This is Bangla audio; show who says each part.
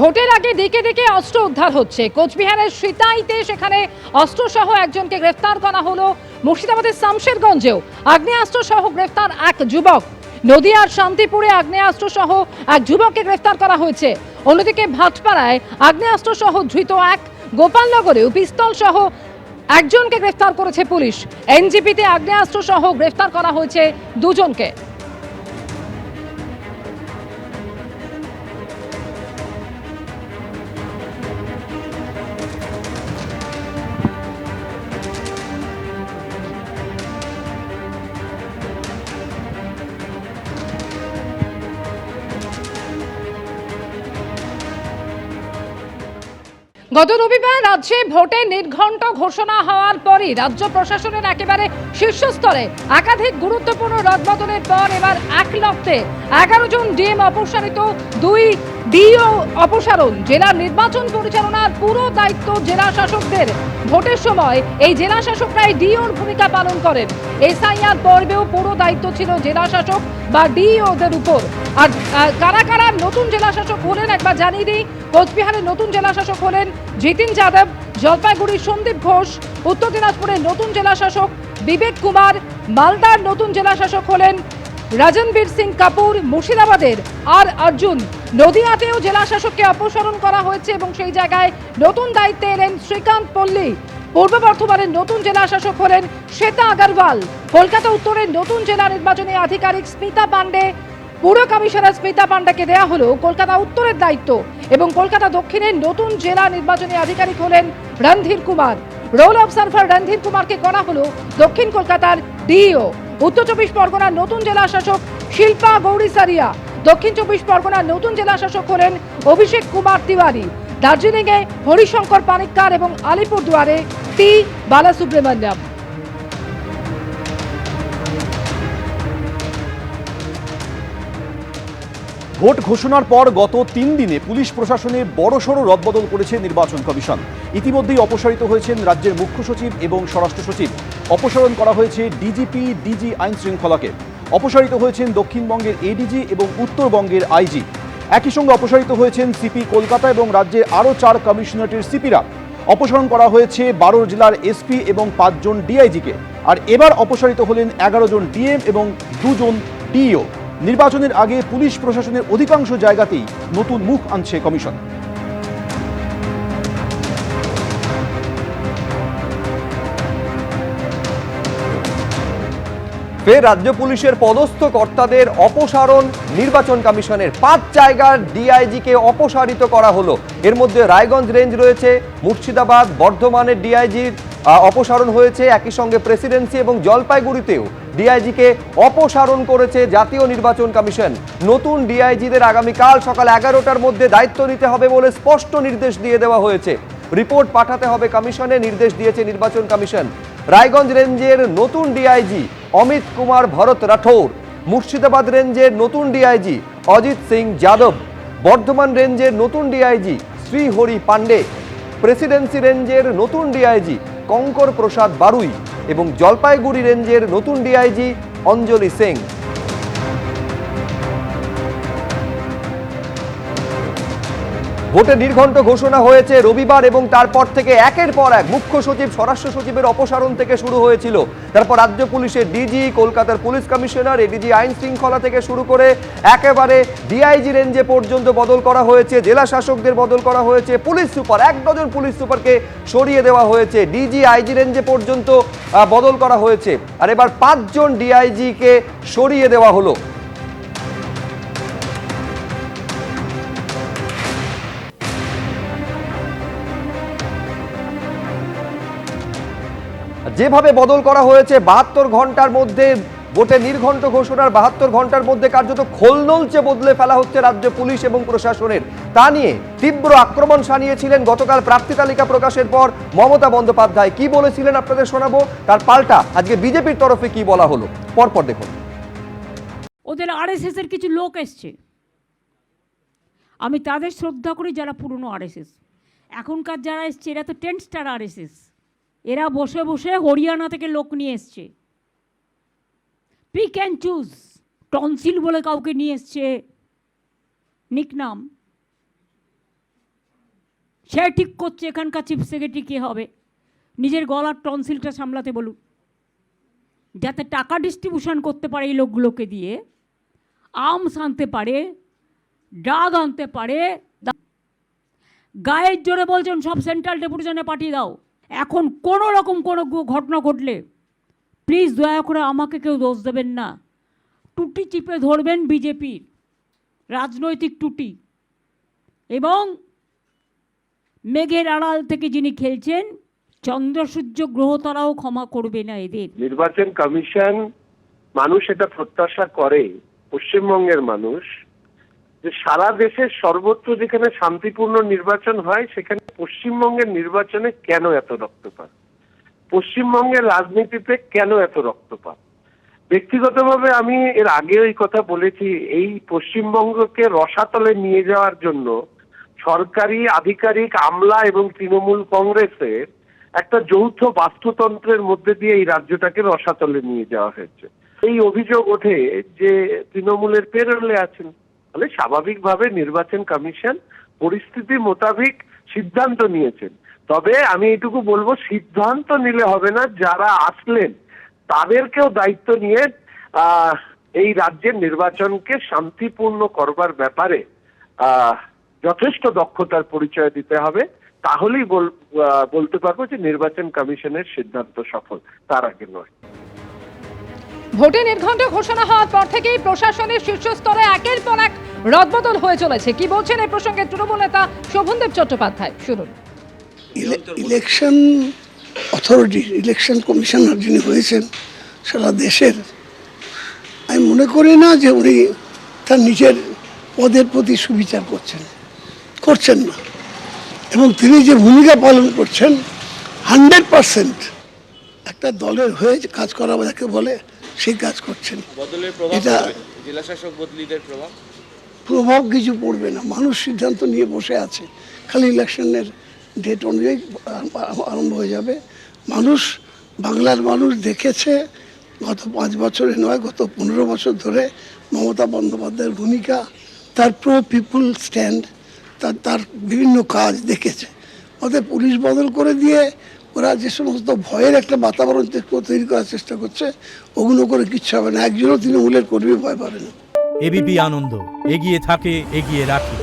Speaker 1: ভোটের আগে দিকে দিকে অস্ত্র উদ্ধার হচ্ছে। কোচবিহারের সিতাইতে সেখানে অস্ত্রসহ একজনকে গ্রেফতার করা হলো। মুর্শিদাবাদের শামশেরগঞ্জেও আগ্নেয়াস্ত্র সহ গ্রেফতার এক যুবক। নদিয়ার শান্তিপুরে আগ্নেয়াস্ত্র সহ এক যুবককে গ্রেফতার করা হয়েছে। অন্যদিকে ভাটপাড়ায় আগ্নেয়াস্ত্র সহ ধৃত এক, গোপালনগরেও পিস্তল সহ একজনকে গ্রেফতার করেছে পুলিশ। এনজিপিতে আগ্নেয়াস্ত্র সহ গ্রেফতার করা হয়েছে দুজনকে। গত রবিবার রাজ্যে ভোটে নির্ঘণ্ট ঘোষণা হওয়ার পরই রাজ্য প্রশাসনের একেবারে শীর্ষস্তরে একাধিক গুরুত্বপূর্ণ রদবদলের পর এবার এক লক্ষ্যে 11 জন ডিএম অপসারিত, 2 ডিও অপসারণ। জেলার নির্বাচন পরিচালনার পুরো দায়িত্ব জেলা শাসকদের। ভোটের সময় এই জেলা শাসকরাই ডিওর ভূমিকা পালন করেন। এসআইআর পর্বেও পুরো দায়িত্ব ছিল জেলা শাসক বা ডিওদের উপর। আর কারা কারা নতুন জেলা শাসক হলেন একবার জানিয়ে দিই। কোচবিহারের নতুন জেলা শাসক হলেন জিতিন যাদব, জলপাইগুড়ির সন্দীপ ঘোষ, উত্তর দিনাজপুরের নতুন জেলা শাসক বিবেক কুমার, মালদার নতুন জেলা শাসক হলেন রাজনবীর সিং কাপুর, মুর্শিদাবাদের আর অর্জুন। নদিয়াতেও জেলা শাসককে অপসারণ করা হয়েছে এবং সেই জায়গায় নতুন দায়িত্বে এলেন শ্রীকান্ত পল্লী। পূর্ব বর্ধমানের নতুন জেলা শাসক হলেন শ্বেতা আগরওয়াল। কলকাতা উত্তরের নতুন জেলা নির্বাচনী আধিকারিক স্মিতা পান্ডে, পুর কমিশনার স্মিতা পান্ডাকে দেয়া হলো কলকাতা উত্তরের দায়িত্ব এবং কলকাতা দক্ষিণের নতুন জেলা নির্বাচনী আধিকারিক হলেন রণধীর কুমার। রোল অবজারভার রণধীর কুমারকে করা হলো দক্ষিণ কলকাতার ডিও। উত্তর 24 পরগনার নতুন জেলা শাসক শিল্পা গৌরীসারিয়া। দক্ষিণ 24 পরগনার নতুন জেলা শাসক হলেন অভিষেক কুমার তিওয়ারি। দার্জিলিংয়ে হরিশঙ্কর পানিক্কার এবং আলিপুরদুয়ারে টি বালাসুব্রমণ্যম।
Speaker 2: ভোট ঘোষণার পর গত 3 দিনে পুলিশ প্রশাসনে বড়সড় রদবদল করেছে নির্বাচন কমিশন। ইতিমধ্যেই অপসারিত হয়েছেন রাজ্যের মুখ্য সচিব এবং স্বরাষ্ট্র সচিব। অপসারণ করা হয়েছে ডিজিপি, ডিজি আইন শৃঙ্খলাকে। অপসারিত হয়েছেন দক্ষিণবঙ্গের এডিজি এবং উত্তরবঙ্গের আইজি। একই সঙ্গে অপসারিত হয়েছেন সিপি কলকাতা এবং রাজ্যের আরও 4 কমিশনারেটের সিপিরা। অপসারণ করা হয়েছে 12 জেলার এসপি এবং 5 জন ডিআইজিকে। আর এবার অপসারিত হলেন 11 জন ডিএম এবং 2 জন ডিইও। নির্বাচনের আগে পুলিশ প্রশাসনের অধিকাংশ জায়গাতেই নতুন মুখ আনছে কমিশন।
Speaker 3: ফের রাজ্য পুলিশের পদস্থ কর্তাদের অপসারণ। নির্বাচন কমিশনের 5 জায়গার ডিআইজিকে অপসারিত করা হলো। এর মধ্যে রায়গঞ্জ রেঞ্জ রয়েছে, মুর্শিদাবাদ, বর্ধমানের ডিআইজির অপসারণ হয়েছে। একই সঙ্গে প্রেসিডেন্সি এবং জলপাইগুড়িতেও ডিআইজিকে অপসারণ করেছে জাতীয় নির্বাচন কমিশন। নতুন ডিআইজিদের আগামীকাল সকাল 11টার মধ্যে দায়িত্ব নিতে হবে বলে স্পষ্ট নির্দেশ দিয়ে দেওয়া হয়েছে। রিপোর্ট পাঠাতে হবে কমিশনে, নির্দেশ দিয়েছে নির্বাচন কমিশন। রায়গঞ্জ রেঞ্জের নতুন ডিআইজি অমিত কুমার ভরত রাঠৌর, মুর্শিদাবাদ রেঞ্জের নতুন ডিআইজি অজিত সিং যাদব, বর্ধমান রেঞ্জের নতুন ডিআইজি শ্রীহরি পান্ডে, প্রেসিডেন্সি রেঞ্জের নতুন ডিআইজি কঙ্কর প্রসাদ বারুই এবং জলপাইগুড়ি রেঞ্জের নতুন ডিআইজি অঞ্জলি সিং। ভোটে নির্ঘণ্ট ঘোষণা হয়েছে রবিবার এবং তারপর থেকে একের পর এক মুখ্য সচিব, স্বরাষ্ট্র সচিবের অপসারণ থেকে শুরু হয়েছিল। তারপর রাজ্য পুলিশের ডিজি, কলকাতার পুলিশ কমিশনার, এডিজি আইন শৃঙ্খলা থেকে শুরু করে একেবারে ডিআইজি রেঞ্জে পর্যন্ত বদল করা হয়েছে। জেলা শাসকদের বদল করা হয়েছে। পুলিশ সুপার, 1 ডজন পুলিশ সুপারকে সরিয়ে দেওয়া হয়েছে। ডিজি, আইজি রেঞ্জে পর্যন্ত বদল করা হয়েছে। আর এবার 5 জন ডিআইজিকে সরিয়ে দেওয়া হলো। যেভাবে বদল করা হয়েছে 72 ঘন্টার মধ্যে, ভোটে নির্ঘণ্ট ঘোষণার 72 ঘন্টার মধ্যে কার্যত খোলনলচে বদলে ফেলা হচ্ছে রাজ্য পুলিশ এবং প্রশাসনের। তা নিয়ে তীব্র আক্রমণ শানিয়েছিলেন গতকাল প্রার্থী তালিকা প্রকাশের পর মমতা বন্দ্যোপাধ্যায়। কি বলেছিলেন আপনাদের শোনাবো, তার পাল্টা আজকে বিজেপির তরফে কি বলা হলো, পরপর দেখুন।
Speaker 4: ওদের আরএসএস এর কিছু লোক এসছে, আমি তাদের শ্রদ্ধা করি যারা পুরনো আরএসএস। এখনকার যারা এসছে এরা তো 10 স্টার আরএসএস। এরা বসে বসে হরিয়ানা থেকে লোক নিয়ে এসছে, পিক অ্যান্ড চুজ। টনসিল বলে কাউকে নিয়ে এসছে নিকনাম, সে ঠিক করছে এখানকার চিফ সেক্রেটারি কে হবে। নিজের গলার টনসিলটা সামলাতে বলুন, যাতে টাকা ডিস্ট্রিবিউশন করতে পারে এই লোকগুলোকে দিয়ে, আর্মস আনতে পারে, ড্রাগ আনতে পারে। গায়ের জোরে বলছেন সব সেন্ট্রাল ডেপুটেশনে পাঠিয়ে দাও। এখন কোনো রকম কোনো ঘটনা ঘটলে প্লিজ দয়া করে আমাকে কেউ দোষ দেবেন না, টুটি চিপে ধরবেন বিজেপির রাজনৈতিক টুটি। এবং মেঘের আড়াল থেকে যিনি খেলছেন, চন্দ্র সূর্য গ্রহ তারাও ক্ষমা করবে না এদের।
Speaker 5: নির্বাচন কমিশন, মানুষ এটা প্রত্যাশা করে, পশ্চিমবঙ্গের মানুষ, যে সারা দেশের সর্বত্র যেখানে শান্তিপূর্ণ নির্বাচন হয় সেখানে পশ্চিমবঙ্গের নির্বাচনে কেন এত রক্তপাত, পশ্চিমবঙ্গের রাজনীতিতে কেন এত রক্তপাত। ব্যক্তিগতভাবে আমি এর আগে এই কথা বলেছি, এই পশ্চিমবঙ্গকে রসাতলে নিয়ে যাওয়ার জন্য সরকারি আধিকারিক, আমলা এবং তৃণমূল কংগ্রেসের একটা যৌথ বাস্তুতন্ত্রের মধ্যে দিয়ে এই রাজ্যটাকে রসাতলে নিয়ে যাওয়া হয়েছে। এই অভিযোগ ওঠে যে তৃণমূলের পেরোলে আছেন, তাহলে স্বাভাবিকভাবে নির্বাচন কমিশন পরিস্থিতি মোতাবেক সিদ্ধান্ত নিয়েছেন। তবে আমি এটুকু বলবো, সিদ্ধান্ত নিলে হবে না, যারা আসলেন তাদেরকেও দায়িত্ব নিয়ে এই রাজ্যের নির্বাচনকে শান্তিপূর্ণ করবার ব্যাপারে যথেষ্ট দক্ষতার পরিচয় দিতে হবে। তাহলেই বলতে পারবো যে নির্বাচন কমিশনের সিদ্ধান্ত সফল, তার আগে নয়।
Speaker 1: ভোটে নির্ঘণ্ট ঘোষণা হওয়ার পর থেকেই প্রশাসনের শীর্ষস্তরে একের পর এক রদবদল হয়ে চলেছে। কি বলছেন এই প্রসঙ্গে তৃণমূল নেতা শোভনদেব চট্টোপাধ্যায়, শুনুন।
Speaker 6: ইলেকশন অথরিটি, ইলেকশন কমিশনার যিনি হয়েছেন সারা দেশের, আমি মনে করি না যে উনি তার নিজের পদের প্রতি সুবিচার করছেন না, এবং তিনি যে ভূমিকা পালন করছেন 100% একটা দলের হয়ে কাজ করা যাকে বলে সেই কাজ করছেন। এটা
Speaker 7: জেলাশাসক বদলিদের
Speaker 6: প্রভাব কিছু পড়বে না, মানুষ সিদ্ধান্ত নিয়ে বসে আছে, খালি ইলেকশনের ডেট অনুযায়ী আরম্ভ হয়ে যাবে। বাংলার মানুষ দেখেছে গত 5 বছরে নয়, গত 15 বছর ধরে মমতা বন্দ্যোপাধ্যায়ের ভূমিকা, তার প্রো পিপুল স্ট্যান্ড, তার বিভিন্ন কাজ দেখেছে। ওদের পুলিশ বদল করে দিয়ে ওরা যে সমস্ত ভয়ের একটা বাতাবরণ তৈরি করার চেষ্টা করছে, ওগুলো করে কিচ্ছু হবে না। একজনও তৃণমূলের কর্মী ভয় পাবে না।
Speaker 8: এবিপি আনন্দ, এগিয়ে থাকে, এগিয়ে রাখে।